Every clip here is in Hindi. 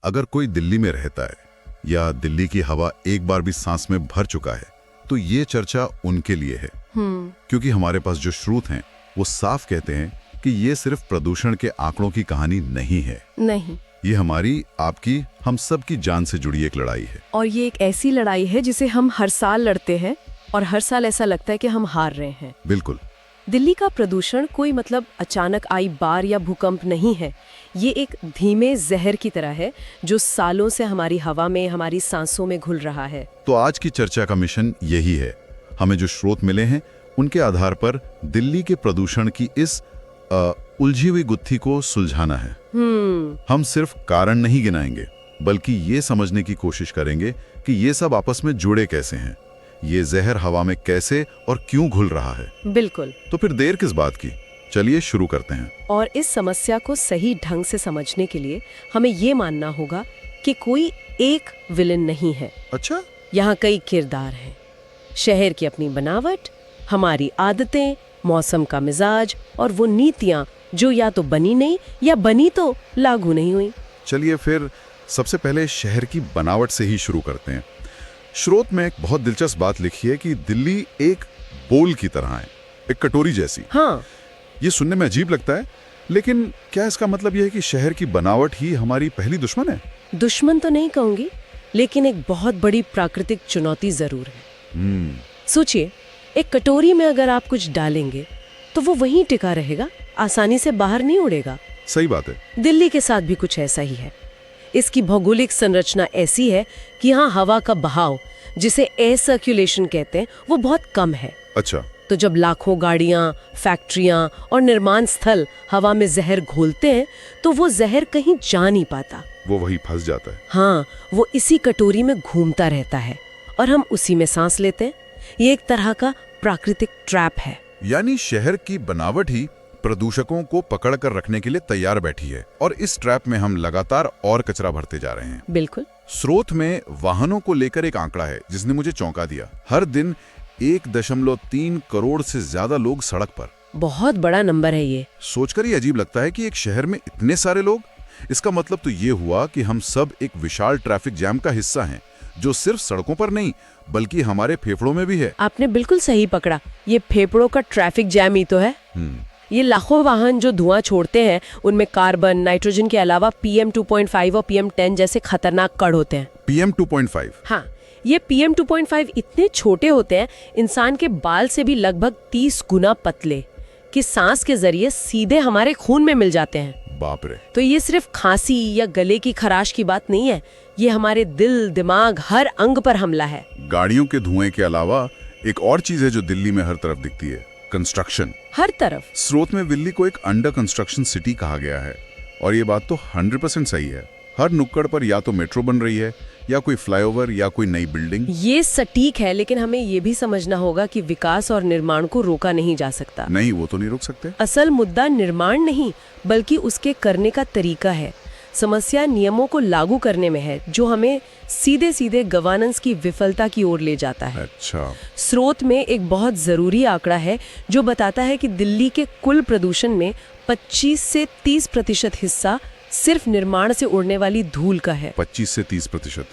अगर कोई दिल्ली में रहता है या दिल्ली की हवा एक बार भी सांस में भर चुका है तो ये चर्चा उनके लिए है। क्योंकि हमारे पास जो स्रोत हैं वो साफ कहते हैं कि ये सिर्फ प्रदूषण के आंकड़ों की कहानी नहीं है। नहीं, ये हमारी, आपकी, हम सब की जान से जुड़ी एक लड़ाई है। और ये एक ऐसी लड़ाई है जिसे हम हर साल लड़ते हैं और हर साल ऐसा लगता है कि हम हार रहे हैं। बिल्कुल। दिल्ली का प्रदूषण कोई अचानक आई बाढ़ या भूकंप नहीं है। ये एक धीमे जहर की तरह है जो सालों से हमारी हवा में, हमारी सांसों में घुल रहा है। तो आज की चर्चा का मिशन यही है। हमें जो स्रोत मिले हैं उनके आधार पर दिल्ली के प्रदूषण की इस उलझी हुई गुत्थी को सुलझाना है। हम सिर्फ कारण नहीं गिनाएंगे बल्कि ये समझने की कोशिश करेंगे कि ये सब आपस में जुड़े कैसे हैं, ये जहर हवा में कैसे और क्यों घुल रहा है। बिल्कुल। तो फिर देर किस बात की, चलिए शुरू करते हैं। और इस समस्या को सही ढंग से समझने के लिए हमें ये मानना होगा कि कोई एक विलेन नहीं है। अच्छा। यहाँ कई किरदार हैं। शहर की अपनी बनावट, हमारी आदतें, मौसम का मिजाज और वो नीतियाँ जो या तो बनी नहीं या बनी तो लागू नहीं हुई। चलिए फिर सबसे पहले शहर की बनावट से ही शुरू करते हैं। स्रोत में एक बहुत दिलचस्प बात लिखी है कि दिल्ली एक बोल की तरह है, एक कटोरी जैसी। हाँ, ये सुनने में अजीब लगता है, लेकिन क्या इसका मतलब यह है कि शहर की बनावट ही हमारी पहली दुश्मन है? दुश्मन तो नहीं कहूंगी, लेकिन एक बहुत बड़ी प्राकृतिक चुनौती जरूर है। सोचिए, एक कटोरी में अगर आप कुछ डालेंगे तो वो वहीं टिका रहेगा, आसानी से बाहर नहीं उड़ेगा। सही बात है। दिल्ली के साथ भी कुछ ऐसा ही है। इसकी भौगोलिक संरचना ऐसी है कि यहाँ हवा का बहाव, जिसे एयर सर्कुलेशन कहते हैं, वो बहुत कम है। अच्छा। तो जब लाखों गाड़ियाँ, फैक्ट्रियाँ और निर्माण स्थल हवा में जहर घोलते हैं तो वो जहर कहीं जा नहीं पाता, वो वहीं फंस जाता है। हाँ, वो इसी कटोरी में घूमता रहता है और हम उसी में सांस लेते हैं। ये एक तरह का प्राकृतिक ट्रैप है। यानी शहर की बनावट ही प्रदूषकों को पकड़ कर रखने के लिए तैयार बैठी है और इस ट्रैप में हम लगातार और कचरा भरते जा रहे हैं। बिल्कुल। स्रोत में वाहनों को लेकर एक आंकड़ा है जिसने मुझे चौंका दिया। हर दिन 1.3 करोड़ से ज्यादा लोग सड़क पर। बहुत बड़ा नंबर है ये। सोचकर ही अजीब लगता है कि एक शहर में इतने सारे लोग। इसका मतलब तो ये हुआ कि हम सब एक विशाल ट्रैफिक जैम का हिस्सा हैं, जो सिर्फ सड़कों पर नहीं बल्कि हमारे फेफड़ों में भी है। आपने बिल्कुल सही पकड़ा, ये फेफड़ों का ट्रैफिक जैम ही तो है। ये लाखों वाहन जो धुआं छोड़ते हैं उनमें कार्बन, नाइट्रोजन के अलावा PM 2.5 और PM 10 जैसे खतरनाक कण होते हैं। PM 2.5? हाँ, ये PM 2.5 इतने छोटे होते हैं, इंसान के बाल से भी लगभग 30 गुना पतले, कि सांस के जरिए सीधे हमारे खून में मिल जाते हैं। बाप रे। तो ये सिर्फ खांसी या गले की खराश की बात नहीं है, ये हमारे दिल, दिमाग, हर अंग पर हमला है। गाड़ियों के धुएं के अलावा एक और चीज है जो दिल्ली में हर तरफ दिखती है, कंस्ट्रक्शन। हर तरफ। स्रोत में दिल्ली को एक अंडर कंस्ट्रक्शन सिटी कहा गया है और ये बात तो 100% सही है। हर नुक्कड़ पर या तो मेट्रो बन रही है या कोई फ्लाईओवर या कोई नई बिल्डिंग। ये सटीक है, लेकिन हमें ये भी समझना होगा कि विकास और निर्माण को रोका नहीं जा सकता। नहीं, वो तो नहीं रोक सकते। असल मुद्दा निर्माण नहीं बल्कि उसके करने का तरीका है। समस्या नियमों को लागू करने में है, जो हमें सीधे सीधे गवर्नेंस की विफलता की ओर ले जाता है। अच्छा। स्रोत में एक बहुत जरूरी आंकड़ा है जो बताता है कि दिल्ली के कुल प्रदूषण में 25 से 30% हिस्सा सिर्फ निर्माण से उड़ने वाली धूल का है। 25 से 30%?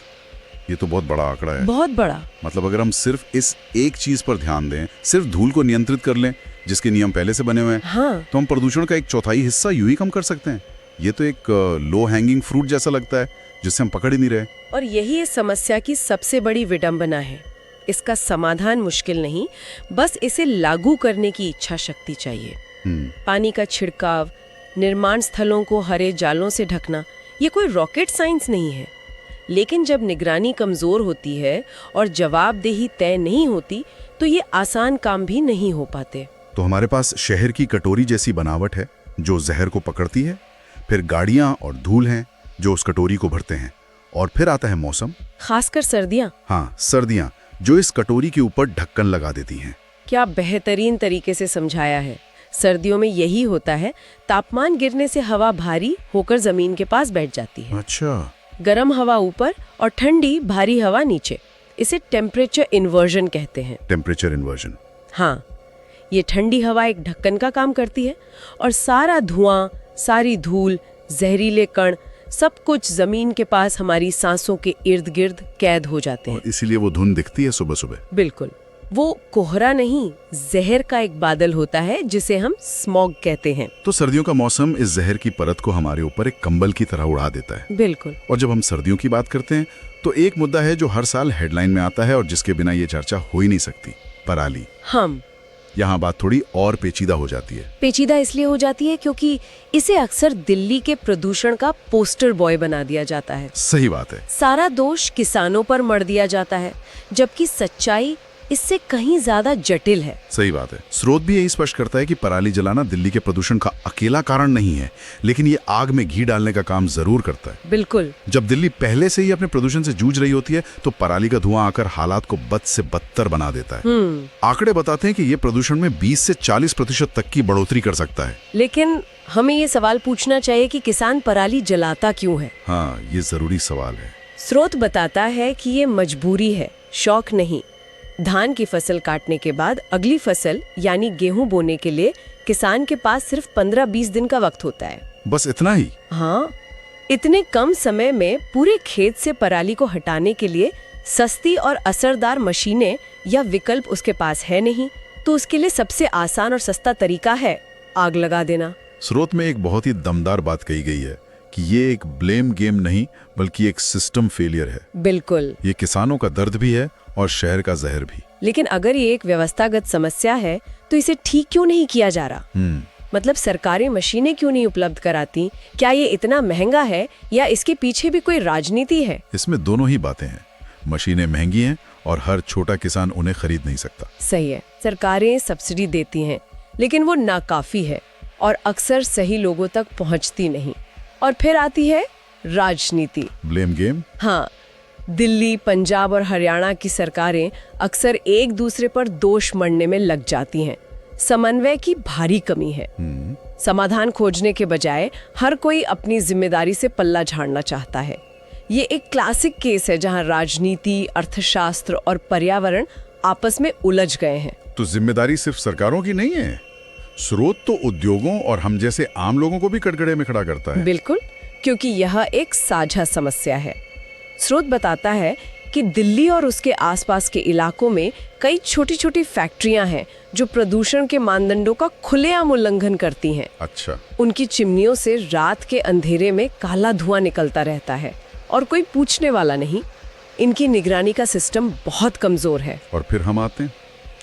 ये तो बहुत बड़ा आंकड़ा है। बहुत बड़ा। मतलब अगर हम सिर्फ इस एक चीज पर ध्यान दें, सिर्फ धूल को नियंत्रित कर लें, जिसके नियम पहले से बने हुए हैं, हाँ, तो हम प्रदूषण का 1/4 हिस्सा यूं ही कम कर सकते हैं। ये तो एक लो हैंगिंग फ्रूट जैसा लगता है जिससे हम पकड़ ही नहीं रहे। और यही इस समस्या की सबसे बड़ी विडंबना है। इसका समाधान मुश्किल नहीं, बस इसे लागू करने की इच्छा शक्ति चाहिए। पानी का छिड़काव, निर्माण स्थलों को हरे जालों से ढकना, ये कोई रॉकेट साइंस नहीं है। लेकिन जब निगरानी कमजोर होती है और जवाबदेही तय नहीं होती तो ये आसान काम भी नहीं हो पाते। तो हमारे पास शहर की कटोरी जैसी बनावट है जो जहर को पकड़ती है, फिर गाड़ियां और धूल हैं जो उस कटोरी को भरते हैं, और फिर आता है मौसम, खासकर सर्दियाँ। हाँ, सर्दियां, जो इस कटोरी के ऊपर ढक्कन लगा देती हैं। क्या बेहतरीन तरीके से समझाया है। सर्दियों में यही होता है, तापमान गिरने से हवा भारी होकर जमीन के पास बैठ जाती है। अच्छा। गर्म हवा ऊपर और ठंडी भारी हवा नीचे। इसे टेम्परेचर इन्वर्जन कहते हैं। Temperature inversion? हाँ, ये ठंडी हवा एक ढक्कन का काम करती है और सारा धुआं, सारी धूल, जहरीले कण सब कुछ जमीन के पास हमारी सांसों के इर्द गिर्द कैद हो जाते हैं। और इसीलिए वो धुंध दिखती है सुबह सुबह। बिल्कुल, वो कोहरा नहीं, जहर का एक बादल होता है जिसे हम स्मॉग कहते हैं। तो सर्दियों का मौसम इस जहर की परत को हमारे ऊपर एक कंबल की तरह उड़ा देता है। बिल्कुल। और जब हम सर्दियों की बात करते हैं तो एक मुद्दा है जो हर साल हेडलाइन में आता है और जिसके बिना ये चर्चा हो ही नहीं सकती, पराली। यहाँ बात थोड़ी और पेचीदा हो जाती है। पेचीदा इसलिए हो जाती है क्योंकि इसे अक्सर दिल्ली के प्रदूषण का पोस्टर बॉय बना दिया जाता है। सही बात है। सारा दोष किसानों पर मढ़ दिया जाता है, जबकि सच्चाई इससे कहीं ज्यादा जटिल है। सही बात है। स्रोत भी यही स्पष्ट करता है कि पराली जलाना दिल्ली के प्रदूषण का अकेला कारण नहीं है, लेकिन ये आग में घी डालने का काम जरूर करता है। बिल्कुल। जब दिल्ली पहले से ही अपने प्रदूषण से जूझ रही होती है तो पराली का धुआं आकर हालात को बद से बदतर बना देता है। आंकड़े बताते हैं कि ये प्रदूषण में 20 से 40% तक की बढ़ोतरी कर सकता है। लेकिन हमें ये सवाल पूछना चाहिए कि किसान पराली जलाता क्यों है? हाँ, ये जरूरी सवाल है। स्रोत बताता है कि ये मजबूरी है, शौक नहीं। धान की फसल काटने के बाद अगली फसल यानी गेहूं बोने के लिए किसान के पास सिर्फ 15-20 दिन का वक्त होता है। बस इतना ही? हाँ, इतने कम समय में पूरे खेत से पराली को हटाने के लिए सस्ती और असरदार मशीनें या विकल्प उसके पास है नहीं, तो उसके लिए सबसे आसान और सस्ता तरीका है आग लगा देना। स्रोत में एक बहुत ही दमदार बात कही गई है कि ये एक ब्लेम गेम नहीं बल्कि एक सिस्टम फेलियर है। बिल्कुल। ये किसानों का दर्द भी है और शहर का जहर भी। लेकिन अगर ये एक व्यवस्थागत समस्या है तो इसे ठीक क्यों नहीं किया जा रहा? मतलब सरकारी मशीनें क्यों नहीं उपलब्ध कराती? क्या ये इतना महंगा है या इसके पीछे भी कोई राजनीति है? इसमें दोनों ही बातें हैं। मशीनें महंगी हैं और हर छोटा किसान उन्हें खरीद नहीं सकता। सही है, सरकारें सब्सिडी देती हैं, लेकिन वो नाकाफी है और अक्सर सही लोगों तक पहुंचती नहीं। और फिर आती है राजनीति, ब्लेम गेम। हाँ, दिल्ली, पंजाब और हरियाणा की सरकारें अक्सर एक दूसरे पर दोष मढ़ने में लग जाती हैं। समन्वय की भारी कमी है। समाधान खोजने के बजाय हर कोई अपनी जिम्मेदारी से पल्ला झाड़ना चाहता है। ये एक क्लासिक केस है जहां राजनीति, अर्थशास्त्र और पर्यावरण आपस में उलझ गए हैं। तो जिम्मेदारी सिर्फ सरकारों की नहीं है, स्रोत तो उद्योगों और हम जैसे आम लोगों को भी कटघरे में खड़ा करता है। बिल्कुल, क्योंकि यह एक साझा समस्या है। स्रोत बताता है कि दिल्ली और उसके आसपास के इलाकों में कई छोटी छोटी फैक्ट्रियां हैं जो प्रदूषण के मानदंडों का खुलेआम उल्लंघन करती हैं। अच्छा। उनकी चिमनियों से रात के अंधेरे में काला धुआं निकलता रहता है और कोई पूछने वाला नहीं। इनकी निगरानी का सिस्टम बहुत कमजोर है। और फिर हम आते हैं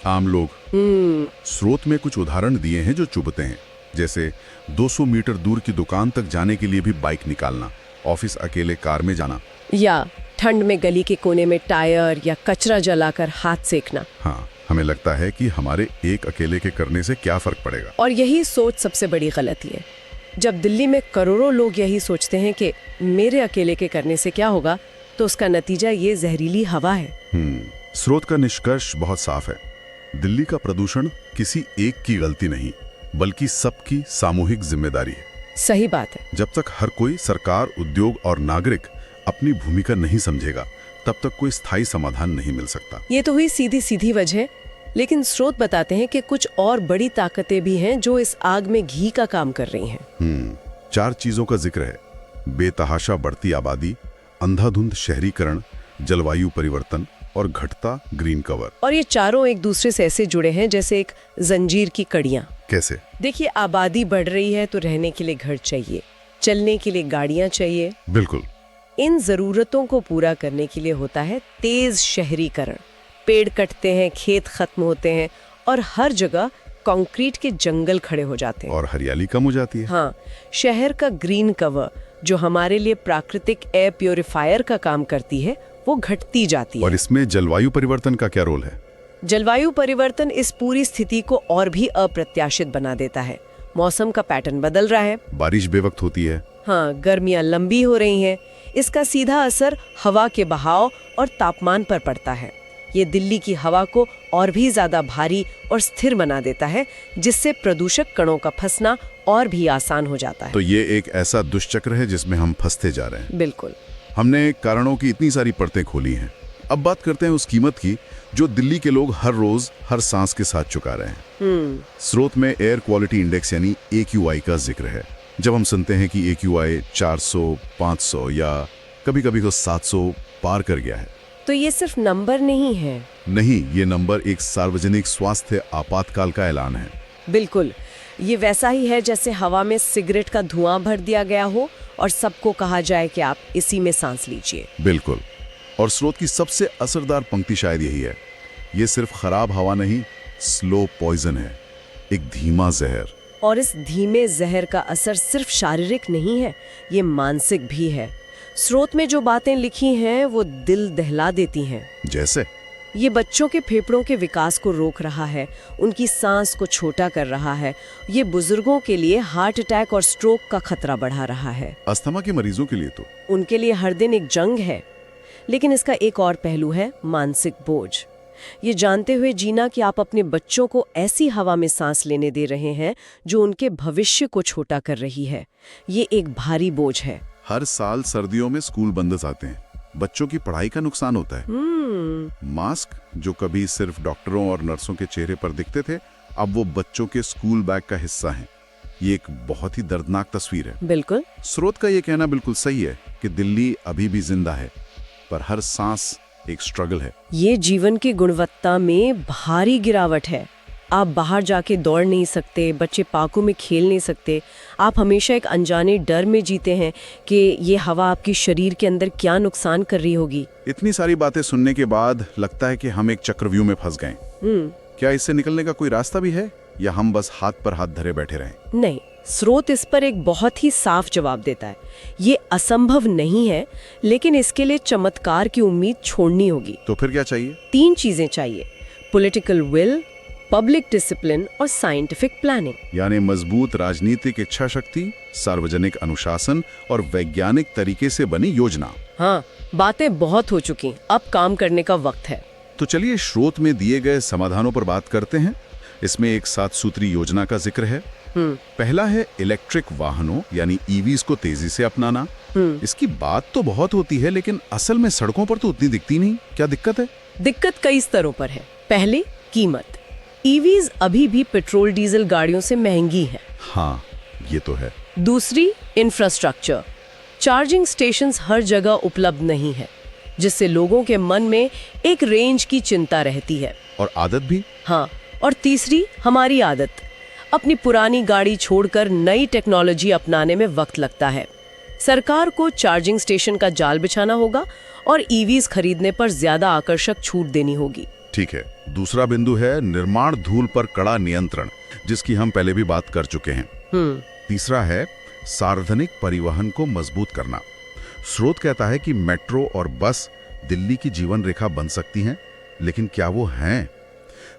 आम लोग। स्रोत में कुछ उदाहरण दिए हैं जो चुभते हैं, जैसे 200 मीटर दूर की दुकान तक जाने के लिए भी बाइक निकालना, ऑफिस अकेले कार में जाना, या ठंड में गली के कोने में टायर या कचरा जलाकर हाथ सेकना। हाँ, हमें लगता है कि हमारे एक अकेले के करने से क्या फर्क पड़ेगा। और यही सोच सबसे बड़ी गलती है। जब दिल्ली में करोड़ों लोग यही सोचते हैं कि मेरे अकेले के करने से क्या होगा, तो उसका नतीजा ये जहरीली हवा है। स्रोत का निष्कर्ष बहुत साफ है। दिल्ली का प्रदूषण किसी एक की गलती नहीं बल्कि सबकी सामूहिक जिम्मेदारी है। सही बात है। जब तक हर कोई, सरकार, उद्योग और नागरिक अपनी भूमिका नहीं समझेगा तब तक कोई स्थायी समाधान नहीं मिल सकता। ये तो हुई सीधी सीधी वजह, लेकिन स्रोत बताते हैं कि कुछ और बड़ी ताकतें भी हैं जो इस आग में घी का काम कर रही हैं। 4 चीजों का जिक्र है: बेतहाशा बढ़ती आबादी, अंधाधुंध शहरीकरण, जलवायु परिवर्तन और घटता ग्रीन कवर। और ये चारों एक दूसरे से ऐसे जुड़े हैं जैसे एक जंजीर की कड़ियां। कैसे? देखिए, आबादी बढ़ रही है तो रहने के लिए घर चाहिए, चलने के लिए गाड़ियां चाहिए। बिल्कुल। इन जरूरतों को पूरा करने के लिए होता है तेज शहरीकरण। पेड़ कटते हैं, खेत खत्म होते हैं और हर जगह कंक्रीट के जंगल खड़े हो जाते हैं और हरियाली कम हो जाती है। हाँ, शहर का ग्रीन कवर जो हमारे लिए प्राकृतिक एयर प्योरीफायर का काम करती है, वो घटती जाती है। और इसमें जलवायु परिवर्तन का क्या रोल है? जलवायु परिवर्तन इस पूरी स्थिति को और भी अप्रत्याशित बना देता है। मौसम का पैटर्न बदल रहा है, बारिश बेवक्त होती है, हाँ, गर्मियां लंबी हो रही हैं। इसका सीधा असर हवा के बहाव और तापमान पर पड़ता है। ये दिल्ली की हवा को और भी ज्यादा भारी और स्थिर बना देता है, जिससे प्रदूषक कणों का फंसना और भी आसान हो जाता है। तो ये एक ऐसा दुष्चक्र है जिसमें हम फंसते जा रहे हैं। बिल्कुल। हमने कारणों की इतनी सारी परतें खोली हैं। अब बात करते हैं उस कीमत की जो दिल्ली के लोग हर रोज हर सांस के साथ चुका रहे हैं। स्रोत में एयर क्वालिटी इंडेक्स यानी AQI का जिक्र है। जब हम सुनते हैं कि AQI 400, 500 या कभी-कभी तो 700 पार कर गया है, तो ये सिर्फ नंबर नहीं है। नहीं, ये नंबर एक सार्वजनिक स्वास्थ्य आपातकाल का ऐलान है। बिल्कुल, ये वैसा ही है जैसे हवा में सिगरेट का धुआं भर दिया गया हो और सबको कहा जाए कि आप इसी में सांस लीजिए। बिल्कुल। और स्रोत की सबसे असरदार पंक्ति शायद यही है, ये सिर्फ खराब हवा नहीं, स्लो पॉइजन है, एक धीमा जहर। और इस धीमे जहर का असर सिर्फ शारीरिक नहीं है, ये मानसिक भी है। स्रोत में जो बातें लिखी हैं वो दिल दहला देती हैं। जैसे ये बच्चों के फेफड़ों के विकास को रोक रहा है, उनकी सांस को छोटा कर रहा है। ये बुजुर्गों के लिए हार्ट अटैक और स्ट्रोक का खतरा बढ़ा रहा है। अस्थमा के मरीजों के लिए तो उनके लिए हर दिन एक जंग है। लेकिन इसका एक और पहलू है मानसिक बोझ। ये जानते हुए जीना कि आप अपने बच्चों को ऐसी हवा में सांस लेने दे रहे हैं जो उनके भविष्य को छोटा कर रही है, ये एक भारी बोझ है। हर साल सर्दियों में स्कूल बंद आते हैं, बच्चों की पढ़ाई का नुकसान होता है। मास्क जो कभी सिर्फ डॉक्टरों और नर्सों के चेहरे पर दिखते थे, अब वो बच्चों के स्कूल बैग का हिस्सा हैं। ये एक बहुत ही दर्दनाक तस्वीर है। बिल्कुल। स्रोत का ये कहना बिल्कुल सही है कि दिल्ली अभी भी जिंदा है, पर हर सांस एक स्ट्रगल है। ये जीवन की गुणवत्ता में भारी गिरावट है। आप बाहर जाके दौड़ नहीं सकते, बच्चे पार्कों में खेल नहीं सकते। आप हमेशा एक अनजाने डर में जीते हैं कि ये हवा आपकी शरीर के अंदर क्या नुकसान कर रही होगी। इतनी सारी बातें सुनने के बाद लगता है कि हम एक चक्रव्यूह में फंस गए। क्या इससे निकलने का कोई रास्ता भी है, या हम बस हाथ पर हाथ धरे बैठे रहें? नहीं, स्रोत इस पर एक बहुत ही साफ जवाब देता है। ये असंभव नहीं है, लेकिन इसके लिए चमत्कार की उम्मीद छोड़नी होगी। तो फिर क्या चाहिए? 3 चीजें चाहिए: पॉलिटिकल विल, पब्लिक डिसिप्लिन और साइंटिफिक प्लानिंग। यानी मजबूत राजनीतिक इच्छा शक्ति, सार्वजनिक अनुशासन और वैज्ञानिक तरीके से बनी योजना। हाँ, बातें बहुत हो चुकी, अब काम करने का वक्त है। तो चलिए स्रोत में दिए गए समाधानों पर बात करते हैं। इसमें एक 7 सूत्री योजना का जिक्र है। पहला है इलेक्ट्रिक वाहनों यानी ईवीज को तेजी से अपनाना। इसकी बात तो बहुत होती है, लेकिन असल में सड़कों पर तो उतनी दिखती नहीं। क्या दिक्कत है? दिक्कत कई स्तरों पर है। पहले, कीमत। ईवीज अभी भी पेट्रोल डीजल गाड़ियों से महंगी है। हाँ, ये तो है। दूसरी, इंफ्रास्ट्रक्चर। चार्जिंग स्टेशंस हर जगह उपलब्ध नहीं है, जिससे लोगों के मन में एक रेंज की चिंता रहती है। और आदत भी। हाँ, और तीसरी, हमारी आदत। अपनी पुरानी गाड़ी छोड़कर नई टेक्नोलॉजी अपनाने में वक्त लगता है। सरकार को चार्जिंग स्टेशन का जाल बिछाना होगा और ईवीज खरीदने पर ज्यादा आकर्षक छूट देनी होगी। ठीक है। दूसरा बिंदु है निर्माण धूल पर कड़ा नियंत्रण, जिसकी हम पहले भी बात कर चुके हैं। तीसरा है सार्वजनिक परिवहन को मजबूत करना। स्रोत कहता है कि मेट्रो और बस दिल्ली की जीवन रेखा बन सकती हैं, लेकिन क्या वो हैं?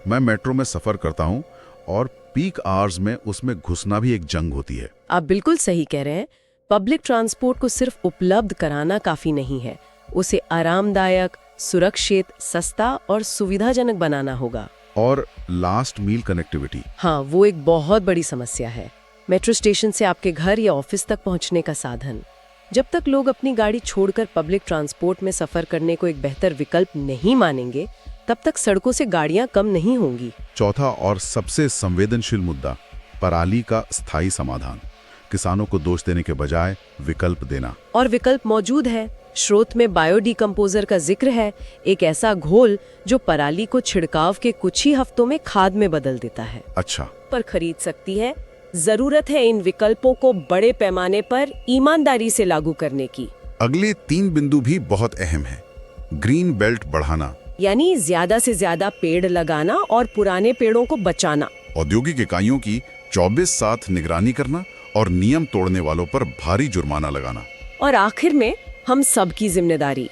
मैं मेट्रो में सफर करता हूं और पीक आवर्स में उसमें घुसना भी एक जंग होती है। आप बिल्कुल सही कह रहे हैं। पब्लिक ट्रांसपोर्ट को सिर्फ उपलब्ध कराना काफी नहीं है, उसे आरामदायक, सुरक्षित, सस्ता और सुविधाजनक बनाना होगा। और लास्ट मील कनेक्टिविटी। हाँ, वो एक बहुत बड़ी समस्या है। मेट्रो स्टेशन से आपके घर या ऑफिस तक पहुंचने का साधन। जब तक लोग अपनी गाड़ी छोड़कर पब्लिक ट्रांसपोर्ट में सफर करने को एक बेहतर विकल्प नहीं मानेंगे, तब तक सड़कों से गाड़ियां कम नहीं होंगी। चौथा और सबसे संवेदनशील मुद्दा, पराली का स्थायी समाधान। किसानों को दोष देने के बजाय विकल्प देना। और विकल्प मौजूद है। स्रोत में बायोडिकम्पोजर का जिक्र है, एक ऐसा घोल जो पराली को छिड़काव के कुछ ही हफ्तों में खाद में बदल देता है। अच्छा। पर खरीद सकती है। जरूरत है इन विकल्पों को बड़े पैमाने पर ईमानदारी से लागू करने की। अगले 3 बिंदु भी बहुत अहम है। ग्रीन बेल्ट बढ़ाना, यानी ज्यादा से ज्यादा पेड़ लगाना और पुराने पेड़ों को बचाना। औद्योगिक इकाइयों की 24/7 निगरानी करना और नियम तोड़ने वालों पर भारी जुर्माना लगाना। और आखिर में हम सब की जिम्मेदारी।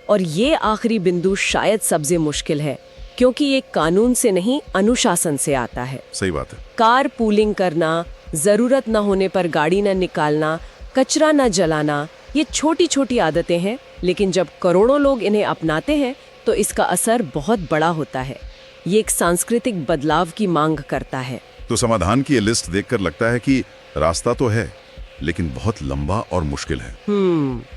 और ये आखिरी बिंदु शायद सबसे मुश्किल है, क्योंकि ये कानून से नहीं, अनुशासन से आता है। सही बात है। कार पूलिंग करना, जरूरत न होने पर गाड़ी न निकालना, कचरा न जलाना, ये छोटी छोटी आदतें हैं, लेकिन जब करोड़ों लोग इन्हें अपनाते हैं तो इसका असर बहुत बड़ा होता है। ये एक सांस्कृतिक बदलाव की मांग करता है। तो समाधान की ये लिस्ट देखकर लगता है कि रास्ता तो है, लेकिन बहुत लंबा और मुश्किल है।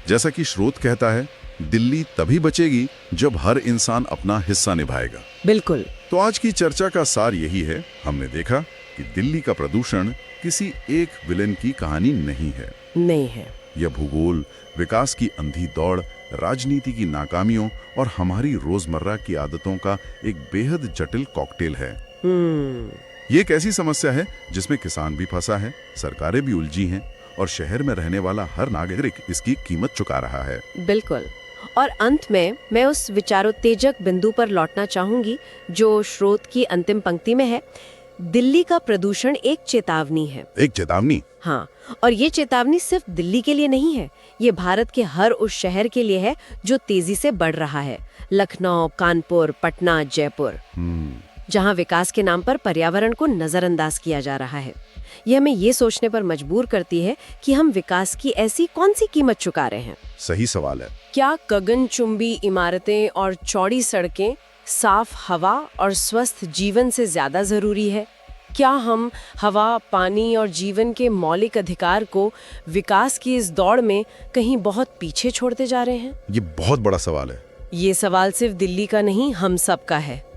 जैसा कि स्रोत कहता है, दिल्ली तभी बचेगी जब हर इंसान अपना हिस्सा निभाएगा। बिल्कुल। तो आज की चर्चा का सार यही है। हमने देखा कि दिल्ली का प्रदूषण किसी एक विलेन की कहानी नहीं है। नहीं है। यह भूगोल, विकास की अंधी दौड़, राजनीति की नाकामियों और हमारी रोजमर्रा की आदतों का एक बेहद जटिल कॉकटेल है। ये एक ऐसी समस्या है जिसमें किसान भी फंसा है, सरकारें भी उलझी हैं और शहर में रहने वाला हर नागरिक इसकी कीमत चुका रहा है। बिल्कुल। और अंत में मैं उस विचारोत्तेजक बिंदु पर लौटना चाहूंगी जो स्रोत की अंतिम पंक्ति में है। दिल्ली का प्रदूषण एक चेतावनी है। एक चेतावनी? हाँ, और ये चेतावनी सिर्फ दिल्ली के लिए नहीं है, ये भारत के हर उस शहर के लिए है जो तेजी से बढ़ रहा है। लखनऊ, कानपुर, पटना, जयपुर, जहाँ विकास के नाम पर पर्यावरण को नजरअंदाज किया जा रहा है। यह हमें ये सोचने पर मजबूर करती है कि हम विकास की ऐसी कौन सी कीमत चुका रहे हैं। सही सवाल है। क्या गगनचुंबी इमारतें और चौड़ी सड़कें, साफ हवा और स्वस्थ जीवन से ज्यादा जरूरी है? क्या हम हवा, पानी और जीवन के मौलिक अधिकार को विकास की इस दौड़ में कहीं बहुत पीछे छोड़ते जा रहे हैं? ये बहुत बड़ा सवाल है। ये सवाल सिर्फ दिल्ली का नहीं, हम सब का है।